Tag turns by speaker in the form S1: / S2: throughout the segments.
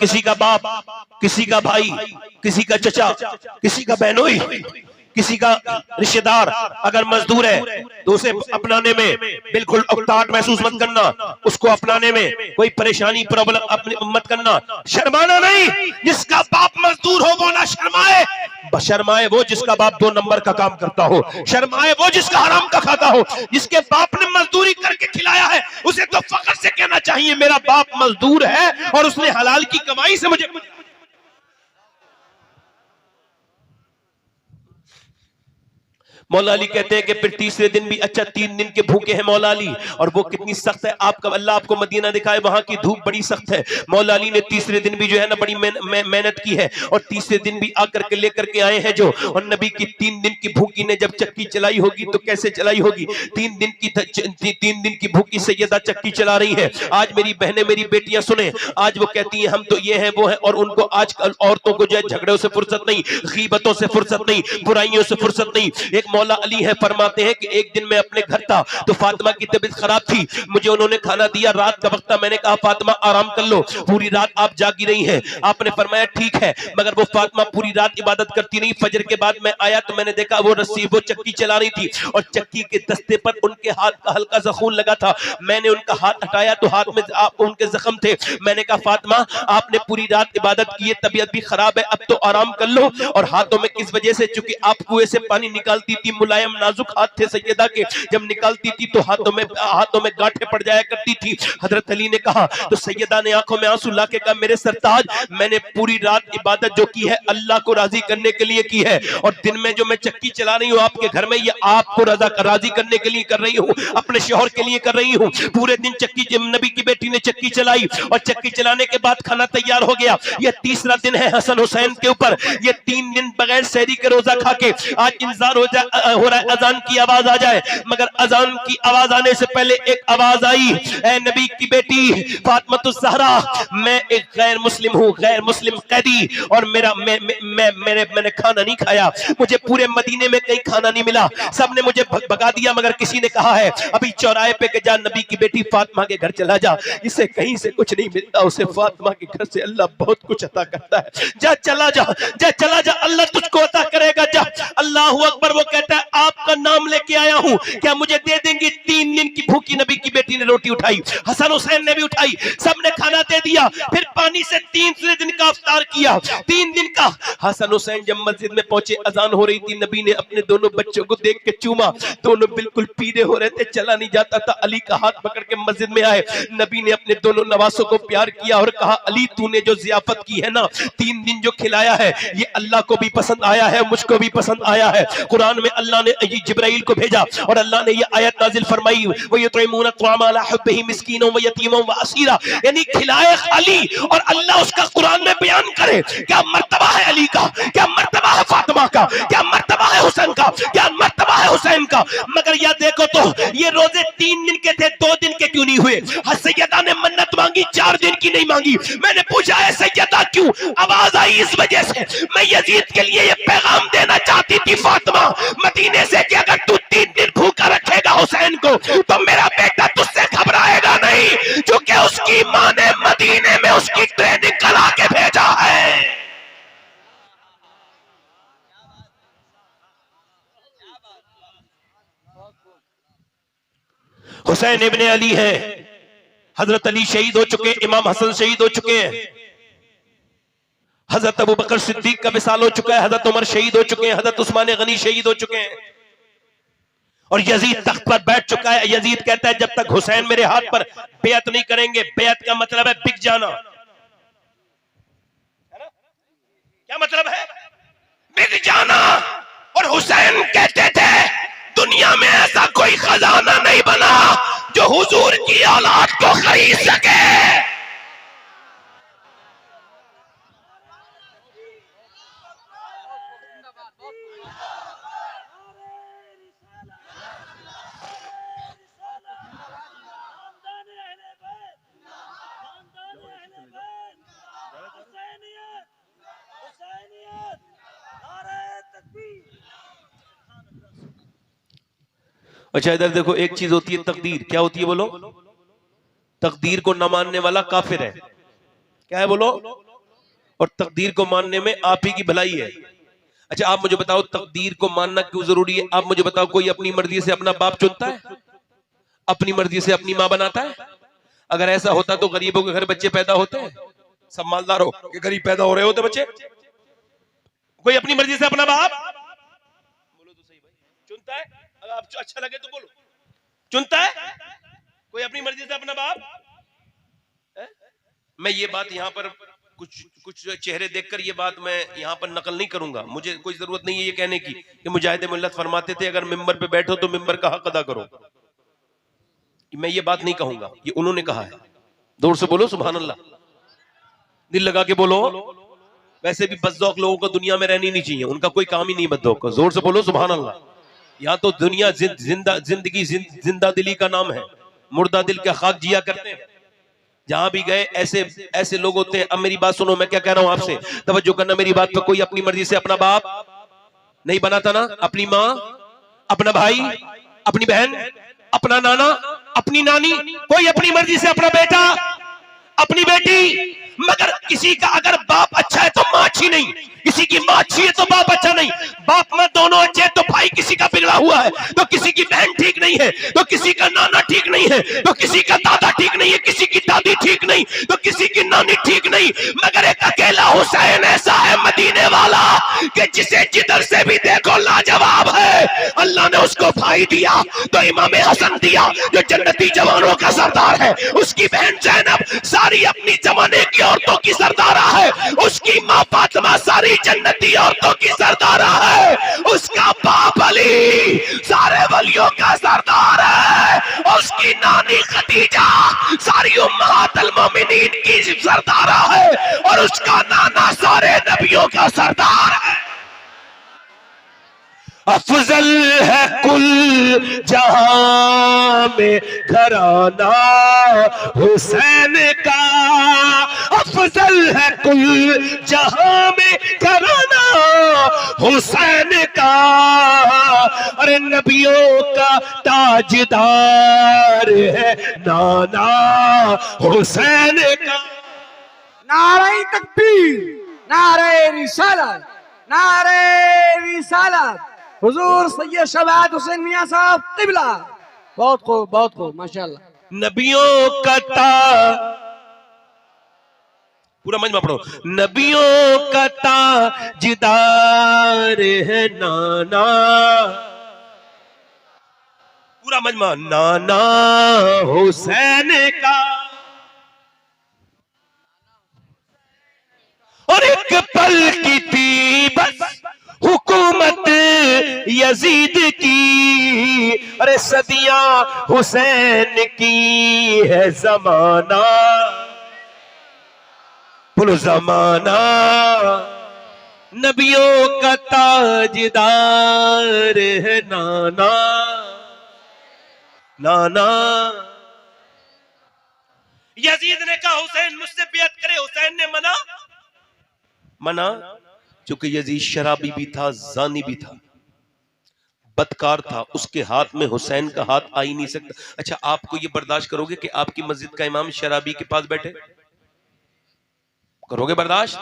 S1: किसी का बाप, किसी का भाई, किसी का चचा, किसी का बहनोई, किसी का रिश्तेदार अगर मजदूर है तो उसे अपनाने में बिल्कुल औकात महसूस मत करना, उसको अपनाने में कोई परेशानी प्रॉब्लम मत करना, शर्माना नहीं। जिसका बाप मजदूर हो वो ना शर्माए, शर्माए वो जिसका बाप 2 नंबर का काम करता हो, शर्माए वो जिसका हराम का खाता हो। जिसके बाप ने मजदूरी करके खिलाया है उसे तो फख्र से कहना चाहिए मेरा बाप मजदूर है और उसने हलाल की कमाई से मुझे। मौला अली कहते हैं कि फिर तीसरे दिन भी अच्छा 3 दिन के भूखे हैं मौला अली, और वो कितनी सख्त है आपका अल्लाह आपको मदीना दिखाए, वहां की धूप बड़ी सख्त है। मौला अली ने तीसरे दिन भी जो है ना बड़ी मेहनत की है और तीसरे दिन भी आकर के लेकर के आए हैं जो, और नबी की 3 दिन की भूखी ने जब चक्की चलाई होगी तो कैसे चलाई होगी। 3 दिन की भूखी सैयदा चक्की चला रही है। आज मेरी बहनें मेरी बेटियां सुने, आज वो कहती हैं हम तो ये हैं वो हैं, और उनको आजकल औरतों को जो है झगड़ों से फुर्सत नहीं, गीबतों से फुर्सत नहीं, बुराइयों से फुर्सत नहीं। एक मौला अली है फरमाते हैं कि एक दिन मैं अपने घर था तो फातिमा की तबीयत खराब थी, मुझे उन्होंने खाना दिया, रात का वक्त था, मैंने कहा फातिमा आराम कर लो, पूरी रात आप जागी रही हैं। आपने फरमाया ठीक है, मगर वो फातिमा पूरी रात इबादत करती नहीं। फजर के बाद मैं आया तो मैंने देखा वो रस्सी वो चक्की चला रही थी और चक्की के दस्ते पर उनके हाथ का हल्का सा खून लगा था। मैंने उनका हाथ हटाया तो हाथ में उनके जख्म थे। मैंने कहा फातिमा आपने पूरी रात इबादत की है, तबीयत भी खराब है, अब तो आराम कर लो। और हाथों में किस वजह से, चूंकि आप कुएं से पानी निकालती थी, मुलायम नाजुक हाथ थे सैयदा के, जब निकालती थी तो हाथों में गांठें पड़ जाया करती थी। हजरत अली ने कहा तो सैयदा ने आंखों में आंसू लाके कहा मेरे सरताज मैंने पूरी रात इबादत जो की है अल्लाह को राजी करने के लिए की है, और दिन में जो मैं चक्की चला रही हूँ आपके घर में ये आपको राजी करने के लिए कर रही हूँ, अपने शौहर के लिए कर रही हूँ। पूरे दिन चक्की, नबी की बेटी ने चक्की चलाई और चक्की चलाने के बाद खाना तैयार हो गया। यह तीसरा दिन है हसन हुसैन के ऊपर। ये 3 दिन बगैर सहरी के रोजा खा के आज इंतजार हो रहा है अजान की आवाज आ जाए, मगर अजान की आवाज आने से पहले एक आवाज आई, ऐ नबी की बेटी फातिमातुज़ ज़हरा, मैं एक गैर मुस्लिम हूँ, गैर मुस्लिम कैदी, और मैंने खाना नहीं खाया, मुझे पूरे मदीने में कहीं खाना नहीं मिला, सबने मुझे भगा दिया, मगर किसी ने कहा है अभी चौराहे पे के जा नबी की बेटी फातिमा के घर चला जा, इसे कहीं से कुछ नहीं मिलता, उसे फातिमा के घर से अल्लाह बहुत कुछ अता करता है, जा चला जा, जा चला जा, अल्लाह तुझको अता करेगा, जा। अल्लाहू अकबर। वो कहता है आपका नाम लेके आया हूं, क्या मुझे दे देंगी? 3 दिन की भूखी नबी की बेटी ने रोटी उठाई, हसन हुसैन ने भी उठाई, सबने खाना दे दिया, फिर पानी से 3 दिन का इफ्तार किया। 3 दिन का। हसन हुसैन जब मस्जिद में पहुंचे, अजान हो रही थी, नबी ने अपने दोनों बच्चों को देख के चूमा, दोनों बिल्कुल पीले हो रहे थे, चला नहीं जाता था। अली का हाथ पकड़ के मस्जिद में आए, नबी ने अपने दोनों नवासों को प्यार किया और कहा अली तूने जो जियाफत की है ना, 3 दिन जो खिलाया है, ये अल्लाह को भी पसंद आया है, मुझको भी पसंद आया है। कुरान में अल्लाह ने जिब्राइल को भेजा और अल्लाह ने ये आयत नाजिल फरमाई, व युतइमून अत्वामा अला हुब्बिही मिस्कीनन व यतीमन व असीरा, यानी खिलाए अली, और अल्लाह उसका कुरान में बयान करे क्या मर्तबा है अली का, क्या मर्तबा है फातिमा का, क्या मर्तबा है हुसैन का, क्या मर्तबा है हुसैन का। मगर यह देखो तो ये रोजे 3 दिन के थे, 2 दिन के क्यों नहीं हुए? सैयदा ने मन्नत मांगी, 4 दिन की नहीं मांगी। मैंने पूछा है सैयदा क्यों? आवाज आई इस वजह से, मैं यजीद के लिए ये पैगाम देना चाहती थी फातिमा मदीने से कि अगर तू 3 दिन भूखा रखेगा हुसैन को तो मेरा बेटा तुझसे घबराएगा नहीं, क्योंकि उसकी मां ने मदीने में उसकी ट्रेनिंग करा के भेजा है। हुसैन इब्ने अली है, हजरत अली शहीद हो चुके, इमाम हसन शहीद हो चुके हैं, हजरत अबू बकर सिद्दीक का विसाल हो चुका है, हजरत उमर शहीद हो चुके हैं, हजरत उस्मान गनी शहीद हो चुके हैं, और यजीद तख्त पर बैठ चुका है। यजीद कहता है जब तक हुसैन मेरे हाथ पर बेअत नहीं करेंगे, बेअत का मतलब है बिक जाना, क्या मतलब है? बिक जाना। और हुसैन कहते थे दुनिया में ऐसा कोई खजाना नहीं बना जो हुजूर की औलाद को खरीद सके। अच्छा इधर देखो, एक चीज होती है तकदीर, क्या होती है बोलो? तकदीर को न मानने वाला काफिर है। क्या है बोलो? और तकदीर को मानने में आप ही की भलाई है। अच्छा आप मुझे बताओ, तकदीर को मानना क्यों जरूरी है? आप मुझे बताओ, कोई अपनी मर्जी से अपना बाप चुनता है? अपनी मर्जी से अपनी मां बनाता है? अगर ऐसा होता तो गरीबों के घर बच्चे पैदा होते हैं? सब मालदारों के गरीब पैदा हो रहे होते बच्चे? कोई अपनी मर्जी से अपना बाप बोलो तो सही भाई चुनता है? अगर आपको अच्छा लगे तो बोलो, चुनता है कोई अपनी मर्जी से अपना बाप? मैं ये बात यहाँ पर कुछ चेहरे देखकर ये बात मैं यहाँ पर नकल नहीं करूंगा। मुझे कोई जरूरत नहीं है ये कहने की कि मुजाहिद मिल्लत फरमाते थे अगर मिंबर पे बैठो तो मिंबर का हक अदा करो। मैं ये बात नहीं कहूंगा, ये उन्होंने कहा है। जोर से बोलो सुभान अल्लाह, दिल लगा के बोलो। वैसे भी बद्दौक लोगों को दुनिया में रहनी नहीं चाहिए, उनका कोई काम ही नहीं बद्दौक का। जोर से बोलो सुभान अल्लाह। यहाँ तो दुनिया जिंदगी जिंदा दिली का नाम है, मुर्दा दिल के खाक जिया करते हैं। जहां भी गए ऐसे ऐसे लोग होते हैं। अब मेरी बात सुनो, मैं क्या कह रहा हूं आपसे, तवज्जो करना मेरी बात पर। कोई अपनी मर्जी से अपना बाप नहीं बनाता ना, अपनी माँ, अपना भाई, अपनी बहन, अपना नाना, अपनी नानी, कोई अपनी मर्जी से अपना बेटा, अपनी बेटी। मगर किसी का अगर बाप अच्छा है तो माँ अच्छी नहीं, किसी की माँ अच्छी है तो बाप अच्छा नहीं। बाप माँ दोनों अच्छे हैं तो भाई किसी का बिगड़ा हुआ है, तो किसी की बहन ठीक नहीं है, तो किसी का नाना ठीक नहीं है, तो किसी का दादा ठीक नहीं है, किसी की दादी ठीक नहीं, तो किसी की नानी ठीक नहीं। मगर एक अकेला हुसैन ऐसा है मदीने वाला कि जिसे जिधर से भी देखो लाजवाब है। अल्लाह ने उसको भाई दिया तो इमाम हसन दिया जो जन्नती जवानों का सरदार है। उसकी बहन जैनब सारी अपनी जमाने की औरतों की सरदारा है। उसकी माँ फातिमा सारी जन्नती औरतों की सरदारा है। उसका बाप अली सारे वलियों का सरदार है। उसकी नानी खदीजा सारी उम्महातुल मोमिनीन की सरदारा है। और उसका नाना सारे नबियों का सरदार है। अफजल है कुल जहां में घराना हुसैन का, अफजल है कुल जहां में घराना हुसैन का। अरे नबियों का ताजदार है नाना हुसैन का।
S2: नारे तकबीर, नारे रिसालत, नारे रिसालत। हुजूर सैयद शबात हुसैन मियां साहब क़िबला। बहुत खूब माशाअल्लाह।
S1: नबियों का पूरा मजमा पढ़ो। नबियों का ताजदार है नाना, पूरा मजमा, नाना हुसैन का। और एक पल की थी बस हुकूमत यजीद की, अरे सदियां हुसैन की है जमाना। बोलो जमाना। नबियों का ताजदार है नाना, नाना। यजीद ने कहा हुसैन मुझसे बेअत करे, हुसैन ने मना चूंकि यजीद शराबी भी था, जानी भी था, बदकार था, उसके हाथ में हुसैन का हाथ आ ही नहीं सकता। अच्छा आपको ये बर्दाश्त करोगे कि आपकी मस्जिद का इमाम शराबी के पास बैठे? करोगे बर्दाश्त?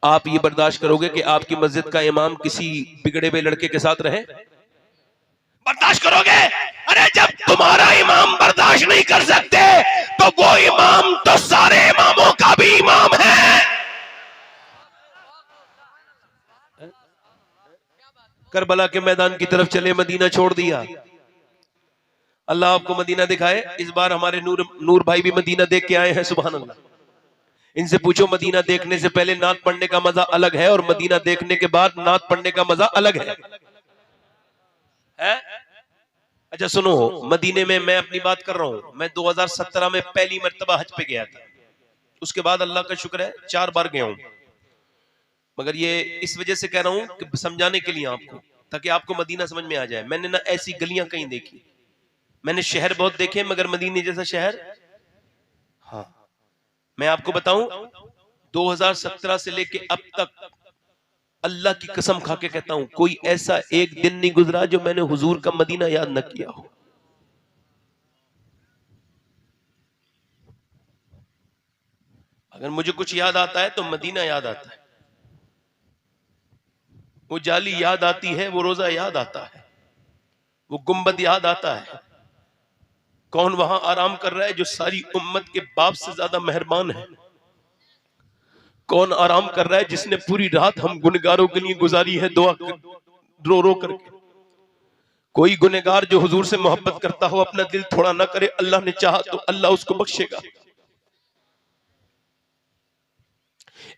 S1: आप ये बर्दाश्त करोगे कि आपकी मस्जिद का इमाम किसी बिगड़े हुए लड़के के साथ रहे? बर्दाश्त करोगे? अरे जब तुम्हारा इमाम बर्दाश्त नहीं कर सकते तो वो इमाम तो सारे इमामों का भी इमाम है। करबला के मैदान की तरफ चले, मदीना छोड़ दिया। अल्लाह आपको मदीना दिखाए। इस बार हमारे नूर भाई भी मदीना देख के आए हैं, सुभान अल्लाह। इनसे पूछो मदीना देखने से पहले नात पढ़ने का मजा अलग है और मदीना देखने के बाद नात पढ़ने का मजा अलग है? अच्छा सुनो, मदीने में मैं अपनी बात कर रहा हूं, मैं 2017 में पहली मर्तबा हज पे गया था। उसके बाद अल्लाह का शुक्र है 4 बार गया हूं। मगर ये इस वजह से कह रहा हूं कि समझाने के लिए आपको, ताकि आपको मदीना समझ में आ जाए। मैंने ना ऐसी गलियां कहीं देखी, मैंने शहर बहुत देखे मगर मदीने जैसा शहर, हाँ मैं आपको बताऊं 2017 से लेके अब तक अल्लाह की कसम खा के कहता हूं कोई ऐसा एक दिन नहीं गुजरा जो मैंने हुजूर का मदीना याद न किया हो। अगर मुझे कुछ याद आता है तो मदीना याद आता है, वो जाली याद आती है, वो रोजा याद आता है, वो गुंबद याद आता है। कौन वहां आराम कर रहा है जो सारी उम्मत के बाप से ज्यादा मेहरबान है? कौन आराम कर रहा है जिसने पूरी रात हम गुनहगारों के लिए गुजारी है, दुआ रो रो करके? कोई गुनहगार जो हुजूर से मोहब्बत करता हो अपना दिल थोड़ा ना करे, अल्लाह ने चाहा तो अल्लाह उसको बख्शेगा।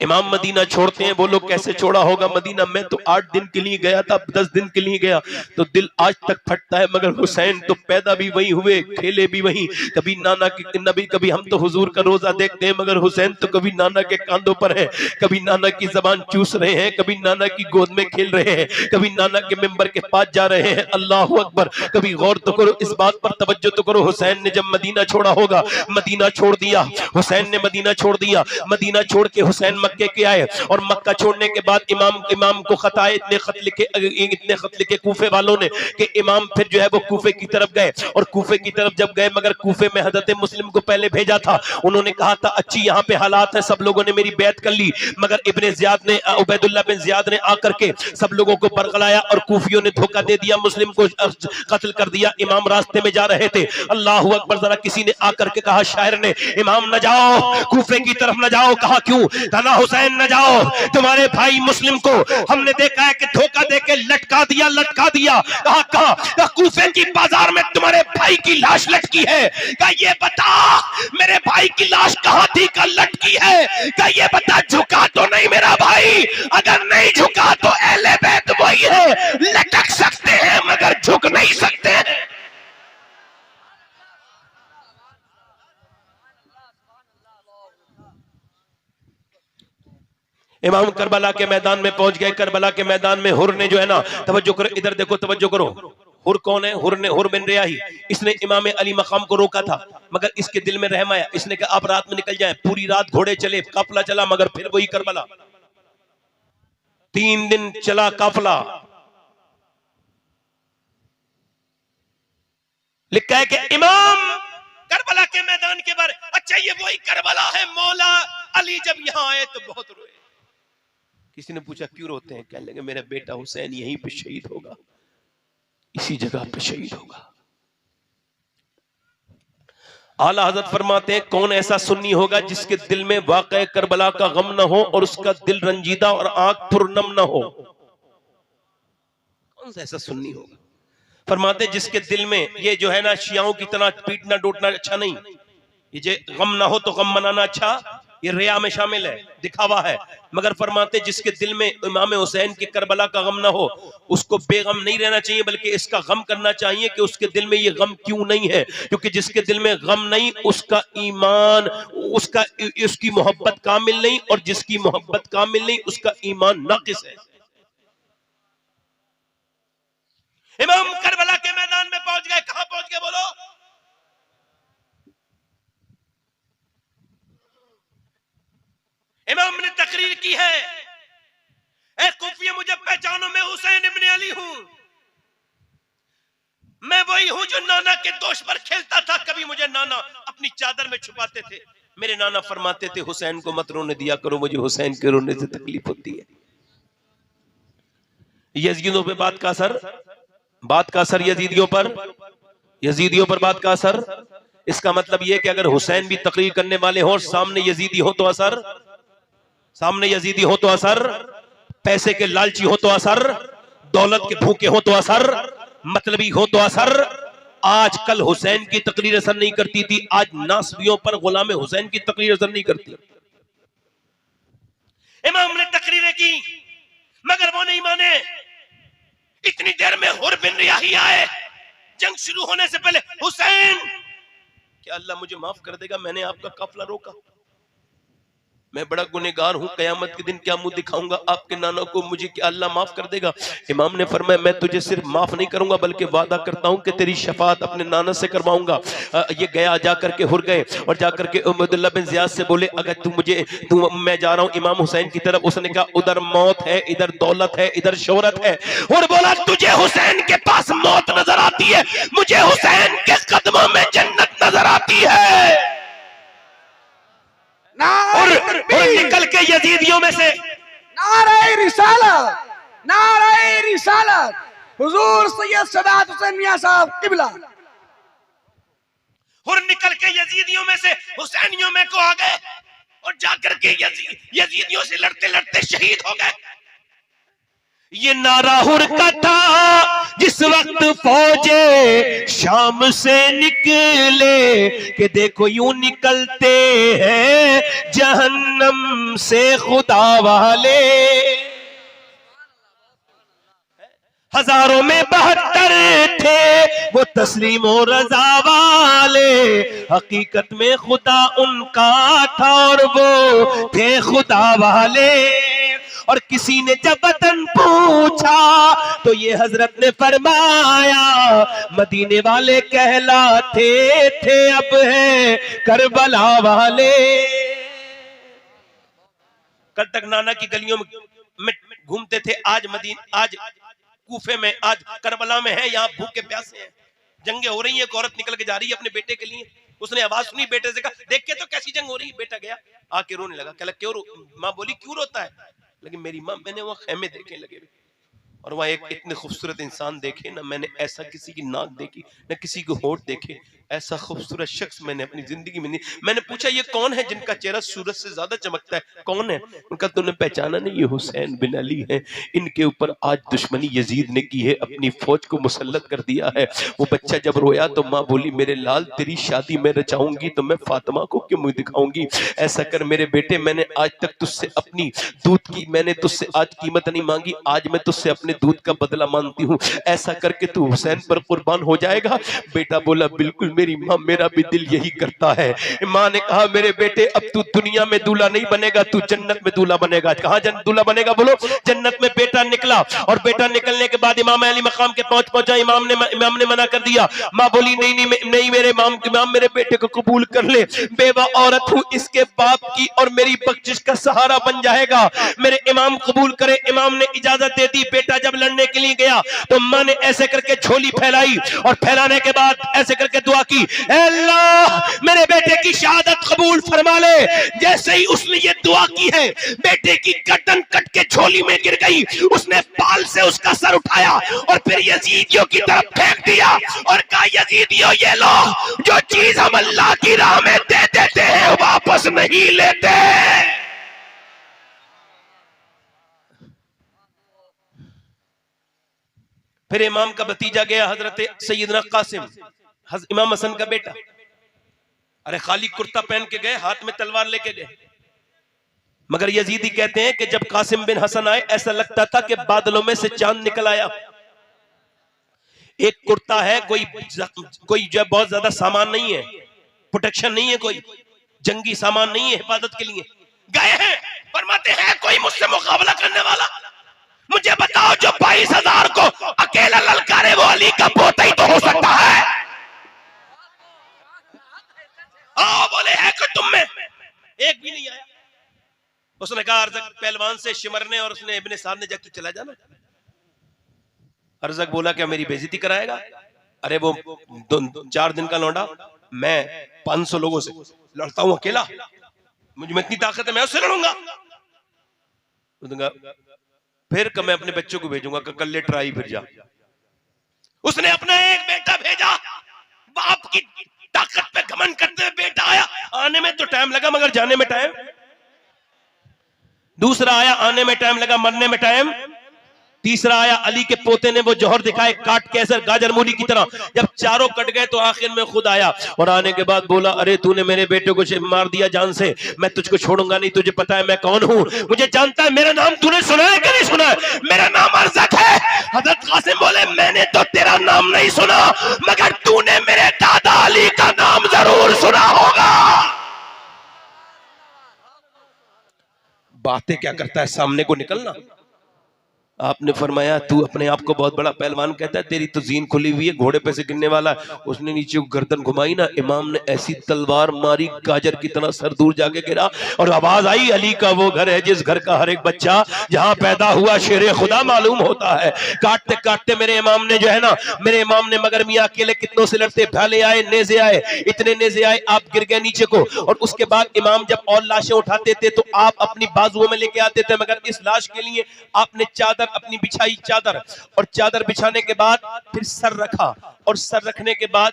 S1: इमाम मदीना छोड़ते हैं, वो लोग कैसे छोड़ा होगा मदीना? मैं तो 8 दिन के लिए गया था, 10 दिन के लिए गया, तो दिल आज तक फटता है। मगर हुसैन तो पैदा भी वही हुए, खेले भी वही। कभी नाना के नबी, कभी हम तो हुजूर का रोजा देखते हैं, मगर हुसैन तो कभी नाना के कांधों पर है, कभी नाना की जबान चूस रहे हैं, कभी नाना की गोद में खेल रहे हैं, कभी नाना के मिंबर के पास जा रहे हैं। अल्लाह अकबर। कभी गौर तो करो, इस बात पर तवज्जो तो करो, हुसैन ने जब मदीना छोड़ा होगा, मदीना छोड़ दिया हुसैन ने, मदीना छोड़ दिया। मदीना छोड़ के हुसैन मक्के के आए, और मक्का छोड़ने के बाद इमाम को खत आए, इतने खत लिखे कूफे वालों ने कि इमाम फिर जो है वो कूफे की तरफ गए। और कूफे की तरफ जब गए, मगर कूफे में हजरत मुस्लिम को पहले भेजा था, उन्होंने कहा था अच्छी यहाँ पे हालात है, सब लोगों ने मेरी बैत कर ली। मगर इब्ने ज़ियाद ने, उबैदुल्लाह बिन ज़ियाद ने आकर के सब लोगों को बरगलाया, और कूफियों ने धोखा दे दिया, मुस्लिम को कत्ल कर दिया। इमाम रास्ते में जा रहे थे, अल्लाह अकबर, जरा किसी ने आकर के कहा, शायर ने, इमाम न जाओ, कूफे की तरफ न जाओ। कहा क्यों? कहना हुसैन न जाओ, तुम्हारे भाई मुस्लिम को हमने देखा है कि धोखा देके लटका दिया। कहा कूफे की बाजार में तुम्हारे भाई की लाश लटकी है। कहा ये बता मेरे भाई की लाश कहां थी, कल लटकी है? कहा ये बता झुका तो नहीं मेरा भाई? अगर नहीं झुका तो अहले बैत वही है, लटक सकते हैं मगर झुक नहीं सकते हैं। इमाम करबला के मैदान में पहुंच गए। करबला के मैदान में हुर ने जो है ना, तवज्जो करो, इधर देखो, तवज्जो करो। हुर कौन है? हुर बिन रियाही। इसने इमाम अली मकाम को रोका था, मगर इसके दिल में रहम आया। इसने कहा आप रात में निकल जाएं। पूरी रात घोड़े चले, काफिला चला, मगर फिर वही करबला। 3 दिन चला काफिला। लिखा है कि इमाम करबला के मैदान के बारे, अच्छा ये वही करबला है, मौला अली जब यहां आए तो बहुत रोए। किसी ने पूछा क्यों रोते हैं? कहने लगे मेरा बेटा हुसैन यहीं पे शहीद होगा, इसी जगह पे शहीद होगा। आला हजरत फरमाते हैं कौन ऐसा सुन्नी होगा जिसके दिल में वाक़या करबला का गम न हो और उसका दिल रंजीदा और आंख पुरनम न हो? कौन सा ऐसा सुन्नी होगा? फरमाते जिसके दिल में ये जो है ना शियाओं की तरह पीटना डोटना अच्छा नहीं, ये जो गम ना हो तो गम मनाना अच्छा, ये रिया में शामिल है, दिखावा है। मगर फरमाते जिसके दिल में इमाम हुसैन की करबला का गम ना हो, उसको बेगम नहीं रहना चाहिए, बल्कि इसका गम करना चाहिए कि उसके दिल में ये गम क्यों नहीं है। क्योंकि जिसके दिल में गम नहीं, उसका ईमान, उसकी मोहब्बत कामिल नहीं, और जिसकी मोहब्बत कामिल नहीं उसका ईमान नाकिस है। इमाम करबला के मैदान में पहुंच गए। कहां पहुंच गए बोलो? इमाम ने तकरीर की है, ए कूफिया मुझे पहचानो, मैं हुसैन इब्ने अली हूं। मैं वही हूं जो नाना के दोष पर खेलता था। कभी मुझे नाना अपनी चादर में छुपाते थे। मेरे नाना फरमाते थे हुसैन को मत रोने दिया करो, मुझे हुसैन के रोने से तकलीफ होती है। यजीदियों पे बात का असर यजीदियों पर बात का असर। इसका मतलब यह कि अगर हुसैन भी तकरीर करने वाले हो और सामने यजीदी हो तो असर, पैसे के लालची हो तो असर, दौलत के भूखे हो तो असर, मतलबी हो तो असर। आज कल हुसैन की तकरीर असर नहीं करती थी, आज नासबियों पर गुलाम हुसैन की तकरीर असर नहीं करती। इमाम ने तकरीरें की मगर वो नहीं माने। इतनी देर में हुर बिन रियाही आए, जंग शुरू होने से पहले, हुसैन क्या अल्लाह मुझे माफ कर देगा, मैंने आपका काफिला रोका, मैं बड़ा गुनहगार हूं, कयामत के दिन क्या मुंह दिखाऊंगा आपके नाना को, मुझे क्या अल्लाह माफ कर देगा? इमाम ने फरमाया मैं तुझे सिर्फ माफ नहीं करूंगा बल्कि वादा करता हूं कि तेरी शफात अपने नाना से करवाऊंगा। ये गया, जाकर के हुर गए और जाकर के उबैदुल्लाह बिन ज़ियाद से बोले अगर मैं जा रहा हूं इमाम हुसैन की तरफ। उसने कहा उधर मौत है, इधर दौलत है, इधर शोहरत है। और बोला तुझे हुसैन के पास मौत नजर आती है, मुझे हुसैन के कदमों में जन्नत नजर आती है। और निकल के यजीदियों में से
S2: नारे रिसालत, नारे रिसालत, हुजूर सैयद शबात हुसैन मियां साहब किबला।
S1: और निकल के यजीदियों में से हुसैनियों में को आ गए और जाकर के यजीदियों से लड़ते लड़ते शहीद हो गए। ये नाराहुर का था जिस वक्त फौजे शाम से निकले कि देखो यूं निकलते हैं जहन्नम से खुदा वाले। हजारों में 72 थे वो तस्लीम और रजा वाले, हकीकत में खुदा उनका था और वो थे खुदा वाले। और किसी ने जब वतन पूछा तो ये हजरत ने फरमाया मदीने वाले कहलाते थे अब है करबला वाले। कल तक नाना की गलियों में घूमते थे, आज आज कूफे में, आज करबला में है, यहाँ भूखे प्यासे हैं, जंगे हो रही है। एक औरत निकल के जा रही है अपने बेटे के लिए, उसने आवाज सुनी, बेटे से कहा देख के तो कैसी जंग हो रही है। बेटा गया आके रोने लगा, कहला क्यों माँ बोली क्यों रोता है? लेकिन मेरी माँ, मैंने वहां खेमे देखे लगे और वहां एक इतने खूबसूरत इंसान देखे ना, मैंने ऐसा किसी की नाक देखी ना किसी को होठ देखे, ऐसा खूबसूरत शख्स मैंने अपनी जिंदगी में नहीं। मैंने पूछा ये कौन है जिनका चेहरा सूरज से ज्यादा चमकता है, कौन है? उनका तुमने पहचाना नहीं? ये हुसैन बिन अली है। इनके ऊपर आज दुश्मनी यजीद ने की है, अपनी फौज को मुसल्लत कर दिया है। वो बच्चा जब रोया तो माँ बोली मेरे लाल तेरी शादी में रचाऊंगी तो मैं फातिमा को क्यों मुंह दिखाऊंगी? ऐसा कर मेरे बेटे, मैंने आज तक तुझसे अपनी दूध की, मैंने तुझसे आज कीमत नहीं मांगी, आज मैं तुझसे अपने दूध का बदला मांगती हूँ। ऐसा करके तू हुसैन पर कुर्बान हो जाएगा? बेटा बोला बिल्कुल मेरी माँ, मेरा भी दिल यही करता है। माँ ने कहा मेरे बेटे अब तू दुनिया में दूल्हा नहीं बनेगा, तू जन्नत में दूल्हा बनेगा। कहाँ दूल्हा बनेगा? बोलो जन्नत में। बेटा निकला और बेटा निकलने के बाद इमाम अली मकाम के पहुंचा। इमाम ने मना कर दिया। माँ बोली नहीं नहीं नहीं मेरे इमाम मेरे बेटे को कबूल कर ले, बेवा औरत हूँ, इसके बाप की और मेरी बख्शिश का सहारा बन जाएगा, मेरे इमाम कबूल करे। इमाम ने इजाजत दे दी। बेटा जब लड़ने के लिए गया तो माँ ने ऐसे करके झोली फैलाई और फैलाने के बाद ऐसे करके दुआ की, अल्लाह मेरे बेटे की शहादत कबूल फरमा ले। जैसे ही उसने ये दुआ की है, बेटे की गर्दन कट के झोली में गिर गई। उसने पाल से उसका सर उठाया और फिर यजीदियों की तरफ फेंक दिया और कहा यजीदियों ये लो, जो चीज हम अल्लाह की राह में दे देते हैं वापस नहीं लेते। फिर इमाम का भतीजा गया हजरत सैयदना कासिम, इमाम हसन का बेटा। अरे खाली कुर्ता पहन के गए, हाथ में तलवार लेके गए। मगर यजीदी कहते हैं कि जब कासिम बिन हसन आए ऐसा लगता था कि बादलों में से चांद निकल आया। एक कुर्ता है, कोई जो बहुत ज्यादा सामान नहीं है, प्रोटेक्शन नहीं है, कोई जंगी सामान नहीं है हिफाजत के लिए। गए हैं, फरमाते हैं कोई मुझसे मुकाबला करने वाला? मुझे बताओ जो 22,000 को अकेला ललकारे वो अली का पोता ही तो हो सकता है। आओ बोले है कि तुम में एक भी नहीं आया। उसने कहा अर्जक पहलवान से शिमरने और उसने इब्ने साद ने जाके चला जाना। अर्जक बोला क्या मेरी बेइज्जती कराएगा? अरे वो 4 दिन का लौंडा, मैं 500 लोगों से लड़ता हूं अकेला, मुझे में इतनी ताकत है, मैं उससे लड़ूंगा। फिर मैं अपने बच्चों को भेजूंगा कल ले ट्राई फिर जा। उसने अपना एक बेटा भेजा, बाप की ताकत पे घमंड करते हुए बेटा आया। आने में तो टाइम लगा मगर जाने में टाइम। दूसरा आया, आने में टाइम लगा, मरने में टाइम। तीसरा आया, अली के पोते ने वो जौहर दिखाए काट के ऐसे गाजर मूली की तरह। जब चारों कट गए तो आखिर में खुद आया और आने के बाद बोला अरे तूने मेरे बेटे को मार दिया जान से, मैं तुझको छोड़ूंगा नहीं, तुझे पता है मैं कौन हूं, मुझे जानता है, मेरा नाम तूने सुना है कि नहीं सुना है? मेरा नाम अर्जक है। हजरत कासिम बोले मैंने तो तेरा नाम नहीं सुना मगर तूने मेरे दादा अली का नाम जरूर सुना होगा। बातें क्या करता है, सामने को निकलना। आपने फरमाया तू अपने आप को बहुत बड़ा पहलवान कहता है, तेरी तो जीन खुली हुई है, घोड़े पे से गिरने वाला है। उसने नीचे गर्दन घुमाई ना, इमाम ने ऐसी तलवार मारी गाजर की तरह सर दूर जाके गिरा और आवाज आई, अली का वो घर है जिस घर का हर एक बच्चा जहां पैदा हुआ शेरे खुदा मालूम होता है। काटते काटते मेरे इमाम ने जो है ना, मेरे इमाम ने, मगर मियां अकेले कितनों से लड़ते, भाले आए, नेजे आए, इतने नेजे आए आप गिर गए नीचे को। और उसके बाद इमाम जब और लाशें उठाते थे तो आप अपनी बाजुओं में लेके आते थे, मगर इस लाश के लिए आपने चादर अपनी बिछाई, चादर, और चादर बिछाने के बाद फिर सर रखा, और सर रखने के बाद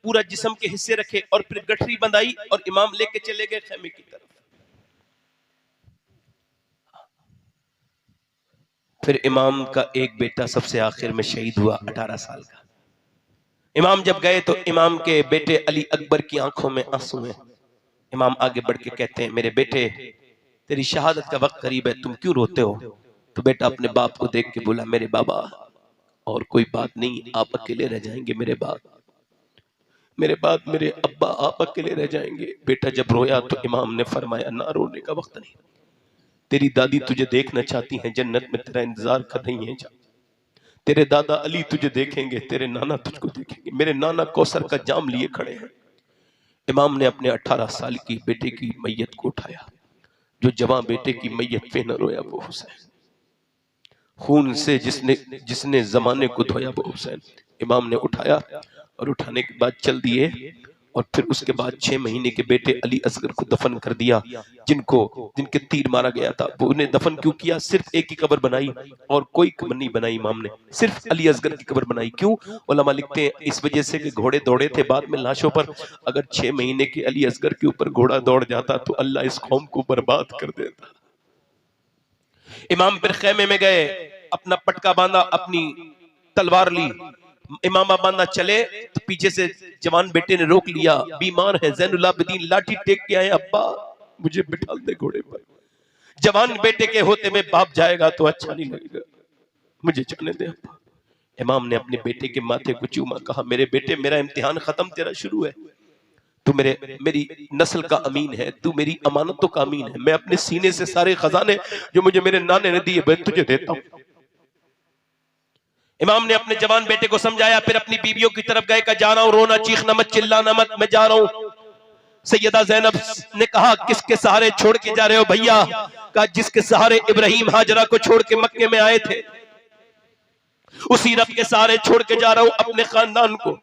S1: पूरा जिस्म के हिस्से रखे और फिर गठरी बंधाई और इमाम लेके चले गए खेमे की तरफ। फिर इमाम का एक बेटा सबसे आखिर में शहीद हुआ 18 साल का। इमाम जब गए तो इमाम के बेटे अली अकबर की आंखों में आंसू हैं। इमाम आगे बढ़ के कहते हैं, मेरे बेटे तेरी शहादत का वक्त करीब है, तुम क्यों रोते हो? तो बेटा अपने बाप को देख के बोला, मेरे बाबा और कोई बात नहीं, आप अकेले रह जाएंगे, मेरे बाद मेरे अब्बा आप अकेले रह जाएंगे। बेटा जब रोया तो इमाम ने फरमाया, ना रोने का वक्त नहीं, तेरी दादी तुझे देखना चाहती हैं, जन्नत में तेरा इंतजार कर रही हैं, जा। तेरे दादा अली तुझे देखेंगे, तेरे नाना तुझको देखेंगे, मेरे नाना कौसर का जाम लिए खड़े हैं। इमाम ने अपने 18 साल की बेटे की मैयत को उठाया। जो जवान बेटे की मैयत पे न रोया वो हुसैन, खून से जिसने जमाने को धोया वो हुसैन। इमाम ने उठाया और उठाने के बाद चल दिए, और फिर उसके बाद 6 महीने के बेटे अली असगर को दफन कर दिया, जिनके तीर मारा गया था। वो उन्हें दफन क्यों किया? सिर्फ एक ही कब्र बनाई और कोई कब्र नहीं बनाई इमाम ने, सिर्फ अली असगर की कब्र बनाई। क्यों? उलमा लिखते हैं इस वजह से कि घोड़े दौड़े थे बाद में लाशों पर, अगर 6 महीने के अली असगर के ऊपर घोड़ा दौड़ जाता तो अल्लाह इस कौम को बर्बाद कर देता। इमाम फिर खेमे में गए, अपना पटका बांधा, अपनी तलवार ली, इमामा बांधा चले तो पीछे से जवान बेटे ने रोक लिया, बीमार है ज़ैनुल आबिदीन, लाठी टेक के आए, अब्बा मुझे बिठा दे घोड़े पर। जवान बेटे के होते में बाप जाएगा तो अच्छा नहीं लगेगा, मुझे जाने दे अब्बा। इमाम ने अपने बेटे के माथे को चूमा, कहा, मेरे बेटे मेरा इम्तिहान खत्म, तेरा शुरू है। तू मेरी नस्ल का अमीन है, तू मेरी अमानतों का अमीन है। मैं अपने सीने से सारे खजाने जो मुझे मेरे नाने ने दिए मैं तुझे देता हूं। इमाम ने अपने जवान बेटे को समझाया, फिर अपनी बीवियों की तरफ गए, का जा रहा हूं, रोना चीखना मत, चिल्लाना मत, मैं जा रहा हूं। सैयदा ज़ैनब ने कहा, किसके सहारे छोड़ के जा रहे हो भैया? कहा, जिसके सहारे इब्राहिम हाजरा को छोड़ के मक्के में आए थे, उसी रब के सहारे छोड़ के जा रहा हूं अपने खानदान को।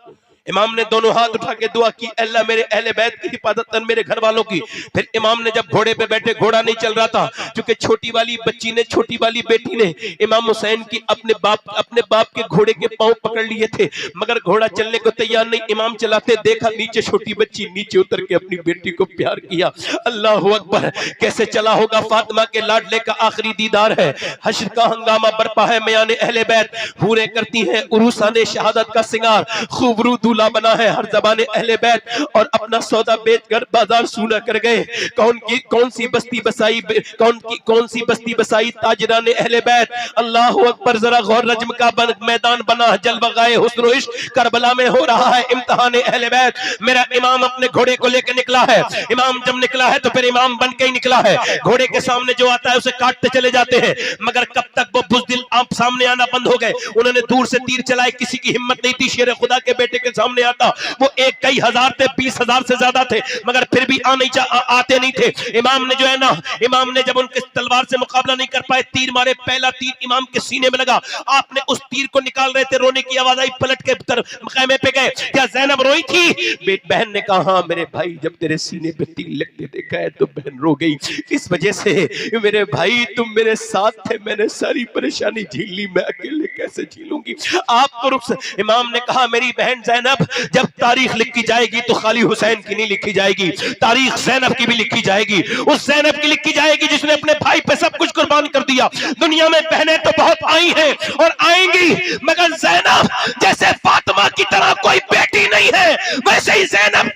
S1: इमाम ने दोनों हाथ उठा के दुआ की, अल्लाह मेरे अहले बैत की हिफाजत कर, मेरे घर वालों की। फिर इमाम ने जब घोड़े पे बैठे, घोड़ा नहीं चल रहा था क्योंकि छोटी वाली बच्ची ने, छोटी वाली बेटी ने इमाम हुसैन की अपने बाप के घोड़े के पांव पकड़ लिए थे, मगर घोड़ा चलने को तैयार नहीं। इमाम चलाते देखा, नीचे छोटी बच्ची नीचे उतर के अपनी बेटी को प्यार किया। अल्लाह अकबर, कैसे चला होगा? फातिमा के लाडले का आखिरी दीदार है, हश्र का हंगामा बरपा है, मयाने अहले बैत हूरें करती हैं, उरूसाने शहादत का सिंगार, खूबरू दूल्हा बना है हर ज़बाने अहले बैत, और अपना सौदा बेचकर बाजार सूना कर गए। कौन सी बस्ती बस्ती बसाई ताजराने अहले बैत। अल्लाह अकबर, जरा गौर, रज्म का मैदान बना, जलवा गाए हुस्न व इश्क, करबला में हो रहा है इम्तिहान अहले बैत। मेरा इमाम अपने घोड़े को लेकर निकला है। इमाम जब निकला है तो फिर इमाम बन के ही निकला है। घोड़े के सामने जो आता है उसे काटते चले जाते हैं, मगर कब तक वो बुज़दिल आप सामने आना बंद हो गए। उन्होंने दूर से तीर चलाए, किसी की हिम्मत नहीं थी शेर खुदा के बेटे के सामने आता। वो एक कई हजार थे, 20,000 से ज्यादा थे, मगर फिर भी आते नहीं थे। इमाम ने जो है ना, इमाम ने जब उनके तलवार से मुकाबला नहीं कर पाए, तीर मारे, पहला तीर इमाम के सीने में लगा। आपने उस तीर को निकाल रहे थे, रोने की आवाज आई, पलट के खेमे पे गए। क्या ज़ैनब रोई थी? बहन ने कहा, हाँ मेरे भाई, जब तेरे सीने पे तीर लगते देखा है तो बहन रो गई। इस वजह से मेरे भाई तुम मेरे साथ थे, मैंने सारी परेशानी झेल ली, मैं अकेले कैसे झेलूंगी? आप तो इमाम ने कहा, मेरी बहन ज़ैनब, जब तारीख लिखी जाएगी तो खाली हुसैन की नहीं लिखी जाएगी, तारीख ज़ैनब की भी लिखी जाएगी। उस ज़ैनब की लिखी जाएगी जिसने अपने भाई पे सब कुछ कुर्बान कर दिया। दुनिया में बहनें तो बहुत आई हैं और आएंगी, मगर ज़ैनब जैसे फातिमा की तरह कोई बेटी नहीं है, वैसे ही ज़ैनब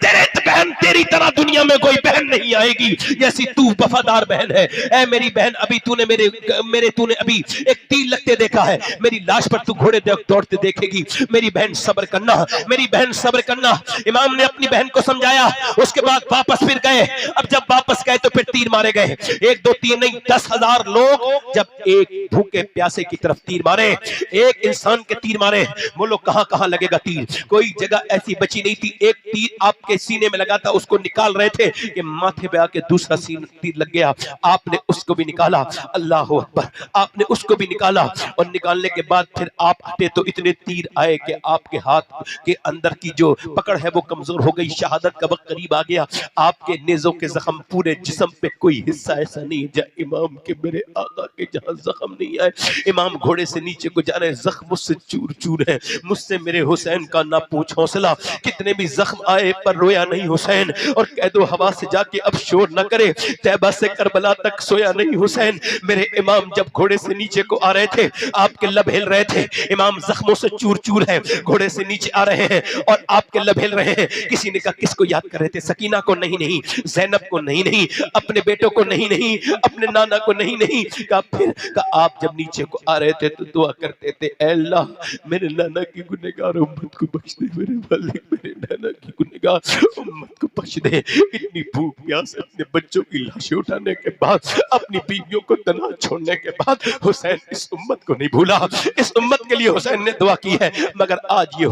S1: तेरी तरह दुनिया में कोई बहन नहीं आएगी जैसी तू वफादार बहन है। ऐ मेरी बहन, अभी तूने अभी एक तीर लगते देखा है, मेरी लाश पर तू घोड़े दौड़ते देखेगी। मेरी बहन सब्र करना, मेरी बहन सब्र करना। इमाम ने अपनी बहन को समझाया, उसके बाद वापस फिर गए। अब जब वापस गए तो फिर तीर मारे गए, 1 2 3 नहीं 10,000 लोग जब एक भूखे प्यासे की तरफ तीर मारे, एक इंसान के तीर मारे, बोलो कहां कहां लगेगा तीर? कोई जगह ऐसी बची नहीं थी। एक तीर आपके सीने में लगा था, उसको निकाल रहे थे कि माथे पे आके दूसरा तीर लग गया। आपने उसको भी निकाला, अल्लाह अकबर, आपने उसको भी निकाला। और निकालने के बाद फिर आप हटे तो इतने तीर आए कि आपके हाथ के अंदर की जो पकड़ है वो कमजोर हो गई। शहादत का वक्त करीब आ गया। आपके नेज़ों के जख्म पूरे जिस्म पे कोई हिस्सा ऐसा नहीं जहाँ इमाम के, मेरे आका के जहां जख्म नहीं आए। इमाम घोड़े से नीचे को जा रहे हैं, जख्म मुझसे चूर चूर है। मुझसे मेरे हुसैन का ना पूछ हौसला, कितने भी जख्म आए पर रोया नहीं हुसैन। और कह दो हवा से जाके अब शोर न करे, तैबा से करबला तक सोया नहीं हुसैन। मेरे इमाम जब घोड़े से नीचे को आ रहे थे, आपके लब हिल रहे थे। इमाम जख्मों से चूर चूर है, घोड़े से नीचे आ रहे हैं और आपके लब हिल रहे हैं। किसी ने कहा किसको याद कर रहे थे? सकीना को नहीं नहीं, ज़ैनब को नहीं नहीं, अपने बेटों को नहीं नहीं, अपने नाना को नहीं नहीं। कहा फिर कहा आप जब नीचे को आ रहे थे तो दुआ करते थे, ऐ अल्लाह मेरे नाना की गुनहगार उम्मत को बख्श दे, मेरे मालिक मेरे नाना की गुनहगार उम्मत को बख्श दे। इतनी भूख प्यास, अपने बच्चों की लाशें उठाने के बाद, अपनी बीवियों को तना छोड़ने के बाद हुसैन इस उम्मत को नहीं भूला। इस उम्मत के लिए हुसैन ने दुआ की है। मगर आज ये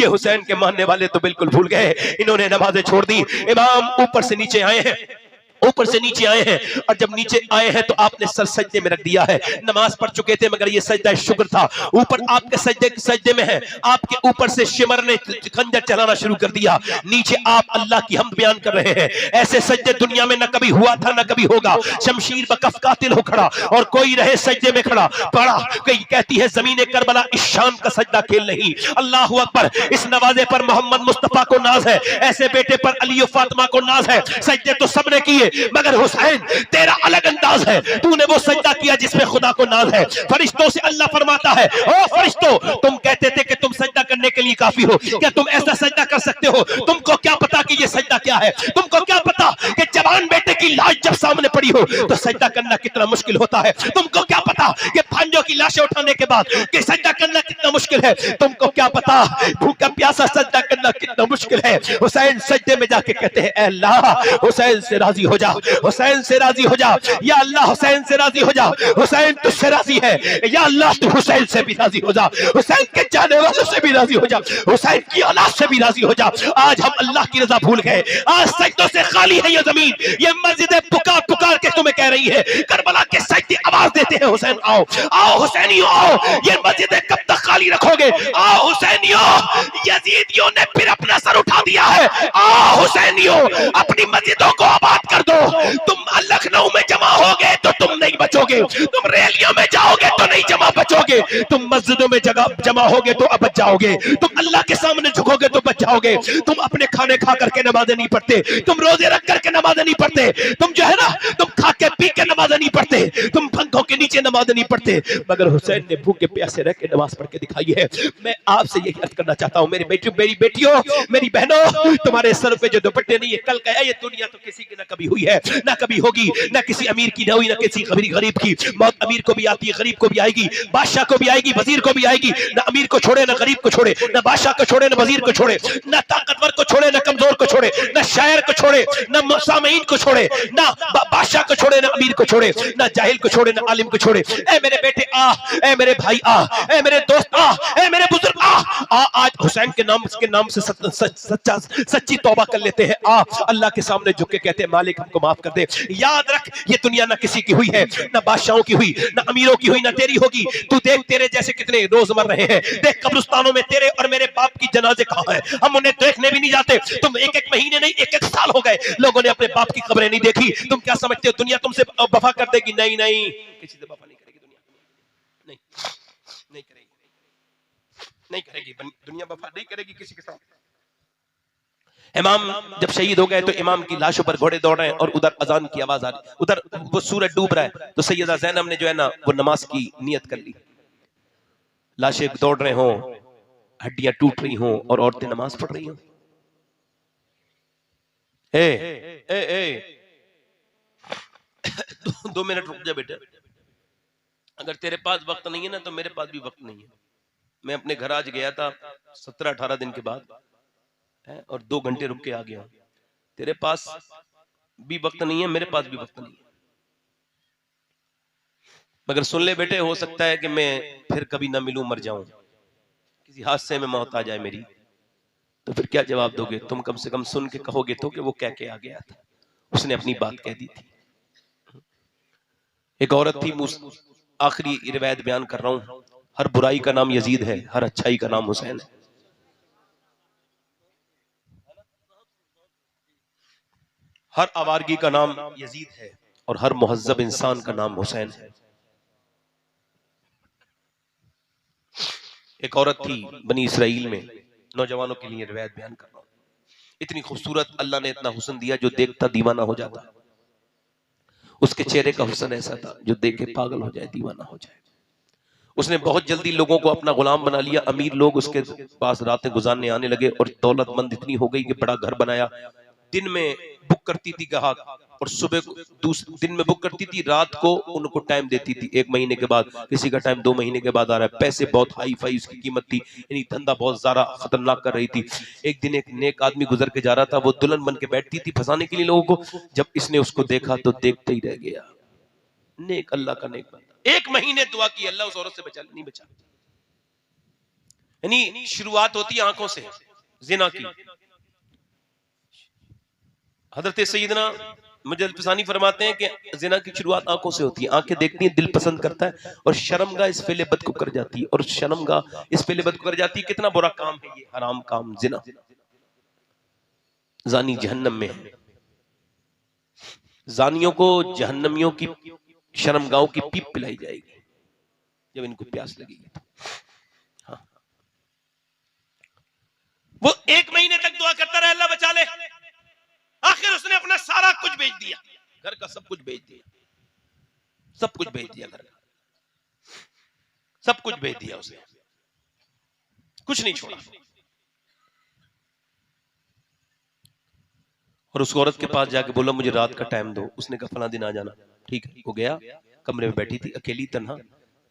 S1: हुसैन के मानने वाले तो बिल्कुल भूल गए। इन्होंने नमाजें छोड़ दी। इमाम ऊपर से नीचे आए हैं, ऊपर से नीचे आए हैं, और जब नीचे आए हैं तो आपने सर सजदे में रख दिया है। नमाज पढ़ चुके थे मगर ये सजदा शुक्र था। ऊपर आपके सजदे में है, आपके ऊपर से शिमर ने खंजर चलाना शुरू कर दिया। नीचे आप अल्लाह की हमद बयान कर रहे हैं। ऐसे सजदे दुनिया में न कभी हुआ था न कभी होगा। शमशीर बकफ कातिल हो खड़ा और कोई रहे सजदे में खड़ा पड़ा। कई कहती है जमीन करबला इस शान का सजदा खेल नहीं। अल्लाह अकबर। इस नवाजे पर मोहम्मद मुस्तफा को नाज है, ऐसे बेटे पर अली और फातिमा को नाज है। सजदे तो सबने किए मगर हुसैन तेरा अलग अंदाज है। तूने वो सजदा किया जिसमें खुदा को नाज है। फरिश्तों से अल्लाह फरमाता है, ओ फरिश्तों तुम कहते थे कि तुम सजदा करने के लिए काफी हो, क्या तुम ऐसा सजदा कर सकते हो? तुमको क्या पता कि ये सजदा क्या है? तुमको क्या पता कि जवान बेटे की लाश जब सामने पड़ी हो तो सजदा करना कितना मुश्किल होता है? तुमको क्या पता कि भांजों की लाशें उठाने के बाद कि सजदा करना कितना मुश्किल है? तुमको क्या पता भूखा प्यासा सजदा करना कितना मुश्किल है? हुसैन सजदे में जाके कहते हैं, ऐ अल्लाह हुसैन से राजी हो जा, हुसैन से राजी हो जा, या अल्लाह हुसैन से राजी हो जा। हुसैन तुझसे राजी है, या अल्लाह तू हुसैन से भी राजी हो जा, हुसैन के जाने वालों से भी राजी हो जा, हुसैन की औलाद से भी राजी हो जा। आज हम अल्लाह की रजा भूल गए, आज सजदों से खाली है ये जमीन। ये मस्जिदें पुकार पुकार के तुम्हें कह रही है, करबला के सजदे आवाज देते हैं, हुसैन आओ आओ हुसैनियों आओ। ये मस्जिदें कब तक खाली रखोगे? आओ हुसैनियों, यजीदियों ने फिर अपना सर उठा दिया है। आओ हुसैनियों, अपनी मस्जिदों को आबाद कर दो। तुम लखनऊ में जमा होगे तो तुम नहीं बचोगे, तुम रैलियों में जाओगे तो नहीं बचोगे, तुम मस्जिदों में जमा होगे तो अब बच जाओगे, तुम अल्लाह के सामने झुकोगे तो बच जाओगे। तुम अपने खाने खा करके नमाज़ें नहीं पढ़ते, तुम रोजे रख करके नमाज़ें नहीं पढ़ते, तुम जो है ना तुम खा के पी के नमाज़ें नहीं पढ़ते, तुम पंखों के नीचे नमाज़ें नहीं पढ़ते। मगर हुसैन ने भूखे प्यासे रह के नमाज पढ़ के दिखाई है। मैं आपसे यही अर्ज करना चाहता हूँ, मेरी बेटियों, मेरी बहनों, तुम्हारे सर पे जो दुपट्टे नहीं है कल का है, ये दुनिया तो किसी की ना कभी हुई है ना कभी होगी, ना किसी अमीर की ना हुई, ना किसी गरीब की। मौत अमीर को भी आती है, गरीब को भी आएगी, बादशाह को भी आएगी, वजीर को भी आएगी। ना अमीर को छोड़े ना गरीब को छोड़े, ना बादशाह को छोड़े ना वजीर को छोड़े, ना ताकतवर को छोड़े ना कमजोर को छोड़े, ना शायर को छोड़े ना सामीन को छोड़े, ना बादशाह को छोड़े ना अमीर को छोड़े, ना जाहिल को छोड़े ना आलिम को छोड़े। ए मेरे बेटे आ, ए मेरे भाई आ, ए मेरे दोस्त आ, ए मेरे बुजुर्ग आ, आज हुसैन के नाम से सच्ची तौबा कर लेते हैं। आ अल्लाह के सामने झुक के कहते हैं, मालिक हमको माफ कर दे। याद रख ये दुनिया ना किसी की हुई है, ना बादशाहों की हुई, ना अमीरों की हुई, ना तेरी होगी। तू देख तेरे जैसे कितने रोज मर रहे हैं, देख कब्रिस्तानों में तेरे और मेरे बाप की जनाजे कहां है, हम उन्हें देखने भी नहीं जाते। तुम एक महीने नहीं एक साल हो गए लोगों ने अपने बाप की कब्रें नहीं देखी। तुम क्या समझते हो दुनिया तुमसे वफा कर देगी? नहीं नहीं, किसी से वफा नहीं करेगी दुनिया, नहीं नहीं करेगी, नहीं करेगी दुनिया, वफा नहीं करेगी किसी के साथ। इमाम जब शहीद हो गए तो इमाम की लाशों पर घोड़े दौड़ रहे हैं और उधर अजान की आवाज आ रही, उधर वो सूरज डूब रहा है। तो सैयदा ज़ैनब ने जो है ना वो नमाज की नियत कर ली। लाशें दौड़ रहे हों, हड्डियां टूट रही हों और औरतें नमाज पढ़ रही हों। ए 2 मिनट रुक जा बेटा, अगर तेरे पास वक्त नहीं है ना तो मेरे पास भी वक्त नहीं है। मैं अपने घर आज गया था 17-18 दिन के बाद है, और 2 घंटे रुक के आ गया। तेरे पास भी वक्त नहीं है, मेरे पास भी वक्त नहीं है। मगर सुन ले बेटे, हो सकता है कि मैं फिर कभी ना मिलूं, मर जाऊं, किसी हादसे में मौत आ जाए मेरी, तो फिर क्या जवाब दोगे तुम? कम से कम सुन के कहोगे तो कि वो कह के आ गया था, उसने अपनी बात कह दी थी। एक औरत थी, आखिरी रिवायत बयान कर रहा हूं। हर बुराई का नाम यजीद है, हर अच्छाई का नाम हुसैन है। हर आवारगी का नाम यजीद है और हर मुहज्जब इंसान का नाम हुसैन है। एक औरत थी बनी इसराइल में, नौजवानों के लिए रिवायत बयान कर रहा हूं। इतनी खूबसूरत, अल्लाह ने इतना हुस्न दिया जो देखता दीवाना हो जाता। उसके चेहरे का हुस्न ऐसा था जो देख के पागल हो जाए, दीवाना हो जाए। उसने बहुत जल्दी लोगों को अपना गुलाम बना लिया। अमीर लोग उसके पास रातें गुजारने आने लगे और दौलतमंद इतनी हो गई कि बड़ा घर बनाया। दिन में बुक करती थी ग्राहक और सुबह दूसरे दिन में बुक करती थी, रात को उनको टाइम देती थी। 1 महीने के बाद किसी का टाइम 2 महीने के बाद आ रहा है। पैसे बहुत हाई फाई उसकी कीमत थी, यानी धंधा बहुत ज्यादा खतरनाक कर रही थी। एक दिन एक नेक आदमी गुजर के जा रहा था, वो दुल्हन बन के बैठती थी फंसाने के लिए लोगों को। जब इसने उसको देखा तो देखते ही रह गया। नेक, अल्लाह का नेक बंदा। 1 महीने दुआ की, अल्लाह उस औरत से बचा, नहीं बचा। यानी शुरुआत होती है आंखों से, जिना की। हजरत सैयदना मुजद्दिद फिसानी फरमाते हैं कि जिना की शुरुआत आंखों से होती है। आंखें देखती हैं, दिल पसंद करता है और शर्मगा इस फेले बद को कर जाती है, और शर्मगा इस फेले बद को कर जाती है। कितना बुरा काम है ये, हराम काम जिना। जानी जहन्नम में है। जानियों को जहन्नमियों की शर्मगाहों की पीप पिलाई जाएगी जब इनको प्यास लगेगी तो। हाँ। वो 1 महीने तक दुआ करता रहा, अल्लाह बचा ले। आखिर उसने अपना सारा कुछ बेच दिया, घर का सब कुछ बेच दिया, सब कुछ बेच दिया, घर का सब कुछ बेच दिया उसने, कुछ नहीं छोड़ा। और उस औरत के पास जाके बोला मुझे रात का टाइम दो। उसने कहा फला दिन आ जाना। ठीक है, वो गया, कमरे में बैठी थी अकेली तन्हा।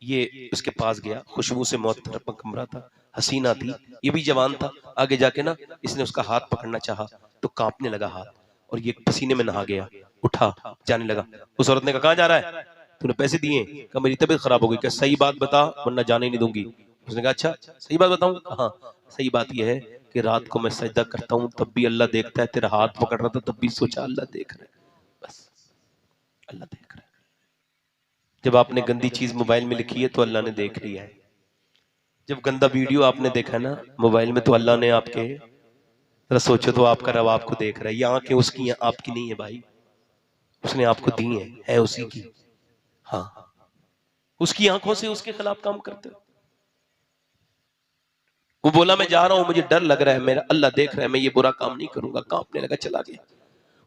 S1: ये उसके पास गया, खुशबू से मुअत्तर कमरा था, हसीना थी, ये भी जवान था। आगे जाके ना इसने उसका हाथ पकड़ना चाहा तो कांपने लगा हाथ, और ये पसीने में नहा गया, उठा जाने लगा। उस औरत ने कहा कहां जा रहा है? तूने पैसे दिए? कहा मेरी तबीयत खराब हो गई। क्या सही बात बता वरना जाने ही नहीं दूंगी। उसने कहा अच्छा सही बात बताऊं? हाँ सही बात यह है कि रात को मैं सजदा करता हूं तब भी अल्लाह देखता है, तेरा हाथ पकड़ रहा था तब भी सोचा अल्लाह देख रहा है, बस अल्लाह देख रहा है। जब आपने गंदी चीज मोबाइल में लिखी है तो अल्लाह ने देख लिया है। जब गंदा वीडियो आपने देखा ना मोबाइल में तो अल्लाह ने आपके, जरा सोचो तो आपका रब आपको देख रहा है। ये आंखें उसकी हैं, आपकी नहीं है भाई, उसने आपको दी है उसी की। हाँ, उसकी आंखों से उसके खिलाफ काम करते हो। वो बोला मैं जा रहा हूं, मुझे डर लग रहा है, मेरा अल्लाह देख रहा है, मैं ये बुरा काम नहीं करूंगा। कांपने लगा, चला गया।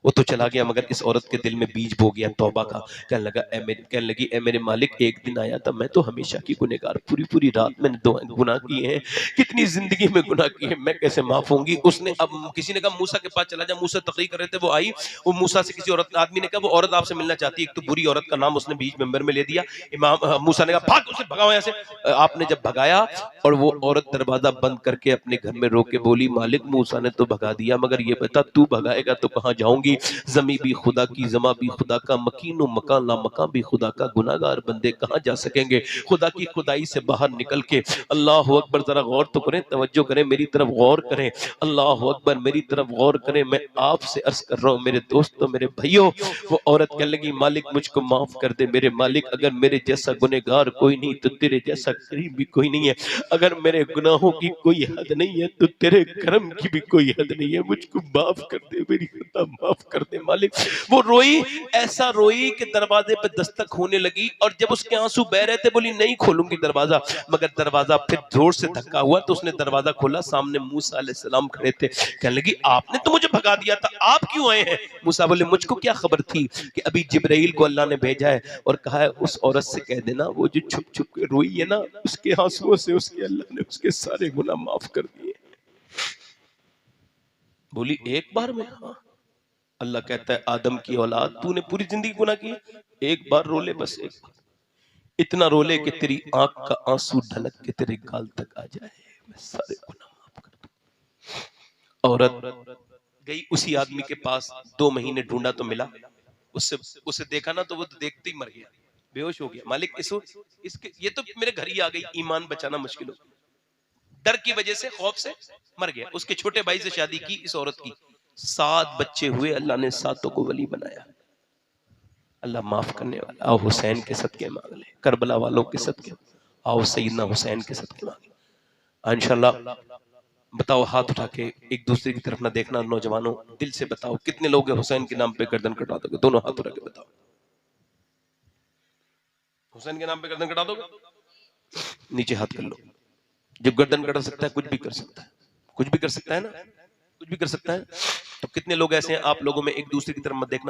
S1: वो तो चला गया मगर इस औरत के दिल में बीज बो गया तौबा का। कहने लगी ए मेरे मालिक, एक दिन आया था, मैं तो हमेशा की गुनहगार, पूरी पूरी रात मैंने गुनाह किए हैं, कितनी जिंदगी में गुनाह किए हैं, मैं कैसे माफ होंगी। उसने अब किसी ने कहा मूसा के पास चला जा। मूसा तकरीर कर रहे थे, वो आई, वो मूसा से किसी औरत आदमी ने कहा वो औरत आपसे मिलना चाहती है। एक तो बुरी औरत का नाम उसने बीच मेंबर में ले दिया। इमाम मूसा ने कहा भाग, उसे भगाओ यहाँ से। आपने जब भगाया और वो औरत दरवाजा बंद करके अपने घर में रो के बोली मालिक मूसा ने तो भगा दिया मगर ये बता तू भगाएगा तो कहाँ जाऊंगी। जमी भी खुदा की, जमा भी खुदा का, मकीनो मकान ला मकान भी खुदा का, गुनाहगार बंदे कहाँ जा सकेंगे खुदा की खुदाई से बाहर निकल के। अल्लाह अकबर, जरा गौर तो करें, तवज्जो करें, मेरी तरफ गौर करें। अल्लाह अकबर, मेरी तरफ गौर करें। मैं आपसे अर्ज कर रहा हूँ मेरे दोस्तों, मेरे भाइयों। वो औरत कहने लगी मालिक मुझको माफ कर दे मेरे मालिक, अगर मेरे जैसा गुनहगार कोई नहीं तो तेरे जैसा करीम भी कोई नहीं है। अगर मेरे गुनाहों की कोई हद नहीं है तो तेरे करम की भी कोई हद नहीं है। मुझको माफ कर दे, मेरी खता माफ कर दे मालिक। वो रोई, ऐसा रोई कि दरवाजे पे दस्तक होने लगी, और जब उसके आंसू बह रहे थे बोली नहीं खोलूंगी दरवाजा। मगर दरवाजा फिर जोर से धक्का हुआ तो उसने दरवाजा खोला, सामने मूसा अलैहिस्सलाम खड़े थे। कहने लगी आपने तो मुझे भगा दिया था, आप क्यों आए हैं? मूसा बोले मुझको क्या खबर थी कि अभी जिब्राइल को अल्लाह ने भेजा है और कहा है उस औरत से कह देना वो जो छुप छुप के रोई है ना, उसके आंसुओं से उसके अल्लाह ने उसके सारे गुनाह माफ कर दिए। बोली एक बार में? हाँ। अल्लाह कहता है आदम की औलाद तूने पूरी जिंदगी गुनाह की, एक बार रो ले, बस एक बार। इतना रोले कि तेरी आंख का आंसू ढलक के तेरे गाल तक आ जाए, मैं सारे गुनाह माफ कर दूं। औरत गई उसी आदमी के पास, 2 महीने ढूंढा तो मिला, उससे उसे देखा ना तो वो तो देखते ही मर गया, बेहोश हो गया। मालिक इसके ये तो मेरे घर ही आ गई, ईमान बचाना मुश्किल हो, डर की वजह से, खौफ से मर गया। उसके छोटे भाई से शादी की इस औरत की, 7 बच्चे हुए, अल्लाह ने 7 को वली बनाया। अल्लाह माफ करने वाला। आओ हुसैन के सदके मांग ले, करबला वालों के सदके, आओ सईदना हुसैन के सदके मांग ले इंशाल्लाह। बताओ हाथ उठा के, एक दूसरे की तरफ ना देखना, नौजवानों दिल से बताओ कितने लोग हुसैन के नाम पे गर्दन कटा दोगे? दोनों हाथ उठा के बताओ, हुसैन के नाम पे गर्दन कटा दोगे? नीचे हाथ कर लो। जब गर्दन कटा सकता है कुछ भी कर सकता है, कुछ भी कर सकता है ना, कुछ भी कर सकता है। तो कितने लोग ऐसे हैं, आप लोगों में एक दूसरे की तरफ मत देखना।